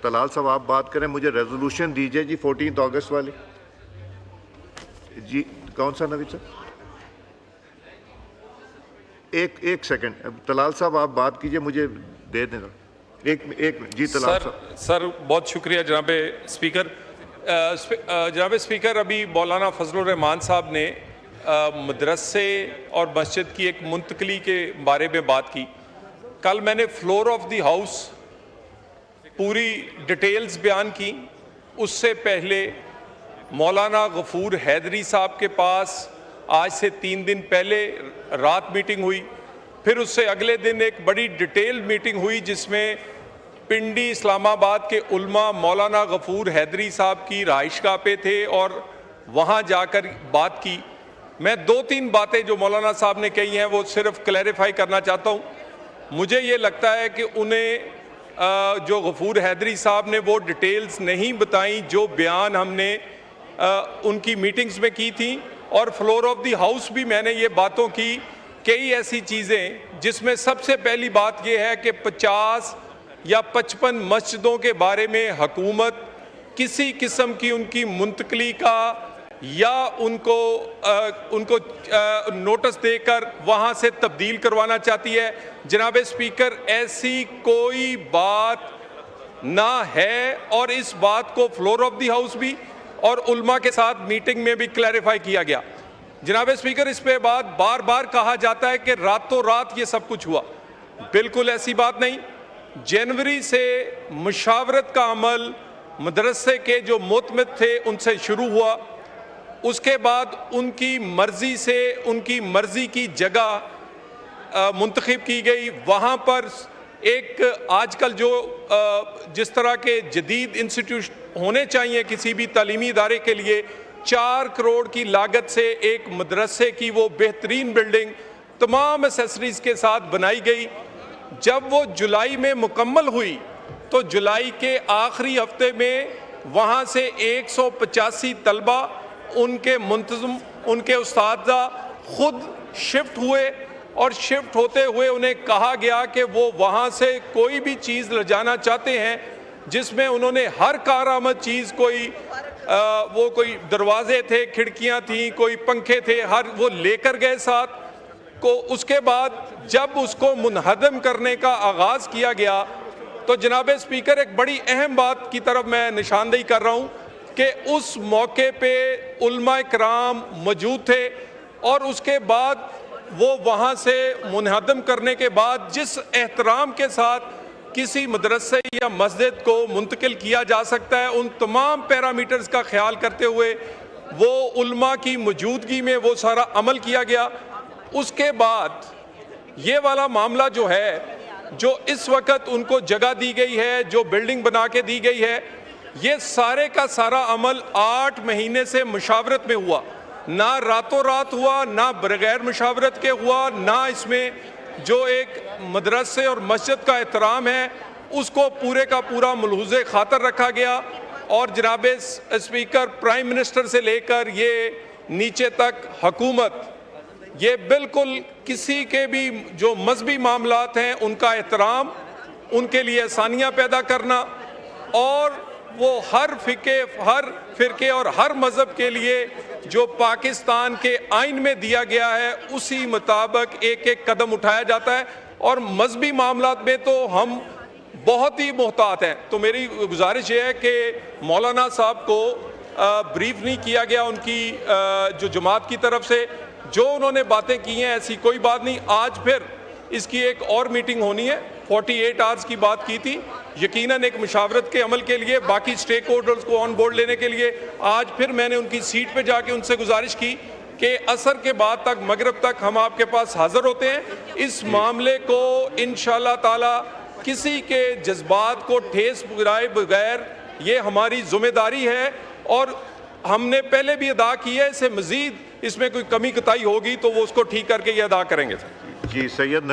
तलाल साहब आप बात करें, मुझे रेजोल्यूशन दीजिए जी 14 अगस्त वाली जी। कौन सा नवीद साहब? एक सेकंड, तलाल साहब आप बात कीजिए, मुझे दे देना एक जी। तलाल साहब। सर बहुत शुक्रिया जनाब स्पीकर। जनाब स्पीकर, अभी मौलाना फजलुर रहमान साहब ने मदरसे और मस्जिद की एक मुंतकली के बारे में बात की। कल मैंने फ्लोर ऑफ द हाउस पूरी डिटेल्स बयान की। उससे पहले मौलाना गफूर हैदरी साहब के पास आज से 3 दिन पहले रात मीटिंग हुई। फिर उससे अगले दिन एक बड़ी डिटेल मीटिंग हुई जिसमें पिंडी इस्लामाबाद के उल्मा मौलाना गफूर हैदरी साहब की रहाइशगाह पे थे और वहाँ जाकर बात की। मैं 2-3 बातें जो मौलाना साहब ने कही हैं वो सिर्फ क्लैरिफाई करना चाहता हूँ। मुझे ये लगता है कि उन्हें जो गफूर हैदरी साहब ने वो डिटेल्स नहीं बताई जो बयान हमने उनकी मीटिंग्स में की थी, और फ्लोर ऑफ द हाउस भी मैंने ये बातों की कई ऐसी चीज़ें जिसमें सबसे पहली बात यह है कि 50 या 55 मस्जिदों के बारे में हुकूमत किसी किस्म की उनकी मुंतकली का या उनको नोटिस देकर वहाँ से तब्दील करवाना चाहती है। जनाब स्पीकर, ऐसी कोई बात ना है और इस बात को फ्लोर ऑफ द हाउस भी और उल्मा के साथ मीटिंग में भी क्लैरिफाई किया गया। जनाब स्पीकर, इस पे बात बार बार कहा जाता है कि रातों रात ये सब कुछ हुआ। बिल्कुल ऐसी बात नहीं। जनवरी से मुशावरत का अमल मदरसे के जो मोतमिद थे उनसे शुरू हुआ। उसके बाद उनकी मर्जी से उनकी मर्जी की जगह मुंतखब की गई। वहाँ पर एक आजकल जो जिस तरह के जदीद इंस्टीट्यूट होने चाहिए किसी भी तालीमी इदारे के लिए, 4 करोड़ की लागत से एक मदरसे की वो बेहतरीन बिल्डिंग तमाम एसेसरीज के साथ बनाई गई। जब वो जुलाई में मुकम्मल हुई तो जुलाई के आखिरी हफ्ते में वहाँ से 185 तलबा, उनके मुंतज़म, उनके उस्तादा खुद शिफ्ट हुए और शिफ्ट होते हुए उन्हें कहा गया कि वो वहाँ से कोई भी चीज़ ले जाना चाहते हैं जिसमें उन्होंने हर कारआमद चीज़ वो कोई दरवाजे थे, खिड़कियाँ थीं, कोई पंखे थे, हर वो लेकर गए साथ को। उसके बाद जब उसको मुनहदम करने का आगाज़ किया गया तो जनाब स्पीकर, एक बड़ी अहम बात की तरफ मैं निशानदेही कर रहा हूँ कि उस मौके पे उलमा इकराम मौजूद थे और उसके बाद वो वहाँ से मुनहदम करने के बाद जिस एहतराम के साथ किसी मदरसे या मस्जिद को मुंतकिल किया जा सकता है, उन तमाम पैरामीटर्स का ख्याल करते हुए वो उल्मा की मौजूदगी में वो सारा अमल किया गया। उसके बाद ये वाला मामला जो है, जो इस वक्त उनको जगह दी गई है, जो बिल्डिंग बना के दी गई है, ये सारे का सारा अमल 8 महीने से मुशावरत में हुआ। ना रातों रात हुआ, ना बगैर मुशावरत के हुआ, ना इसमें जो एक मदरसे और मस्जिद का एहतराम है उसको पूरे का पूरा मुलहुज़े खातर रखा गया। और जनाब स्पीकर, प्राइम मिनिस्टर से लेकर ये नीचे तक हुकूमत, ये बिल्कुल किसी के भी जो मजहबी मामलात हैं उनका एहतराम, उनके लिए आसानियाँ पैदा करना, और वो हर फ़िरके और हर मज़हब के लिए जो पाकिस्तान के आइन में दिया गया है उसी मुताबिक एक एक कदम उठाया जाता है। और मजहबी मामलात में तो हम बहुत ही मोहतात हैं। तो मेरी गुजारिश ये है कि मौलाना साहब को ब्रीफ नहीं किया गया उनकी जो जमात की तरफ से, जो उन्होंने बातें की हैं ऐसी कोई बात नहीं। आज फिर इसकी एक और मीटिंग होनी है, 48 आवर्स की बात की थी, यकीनन एक मुशावरत के अमल के लिए, बाकी स्टेक होल्डर्स को ऑन बोर्ड लेने के लिए। आज फिर मैंने उनकी सीट पे जाके उनसे गुजारिश की कि असर के बाद तक, मगरिब तक हम आपके पास हाजिर होते हैं। इस मामले को इंशाअल्लाह ताला किसी के जज्बात को ठेस पहुंचाए बगैर ये हमारी जिम्मेदारी है और हमने पहले भी अदा की है। इससे मजीद इसमें कोई कमी कताई होगी तो वो उसको ठीक करके ये अदा करेंगे। जी सैयद नवीद।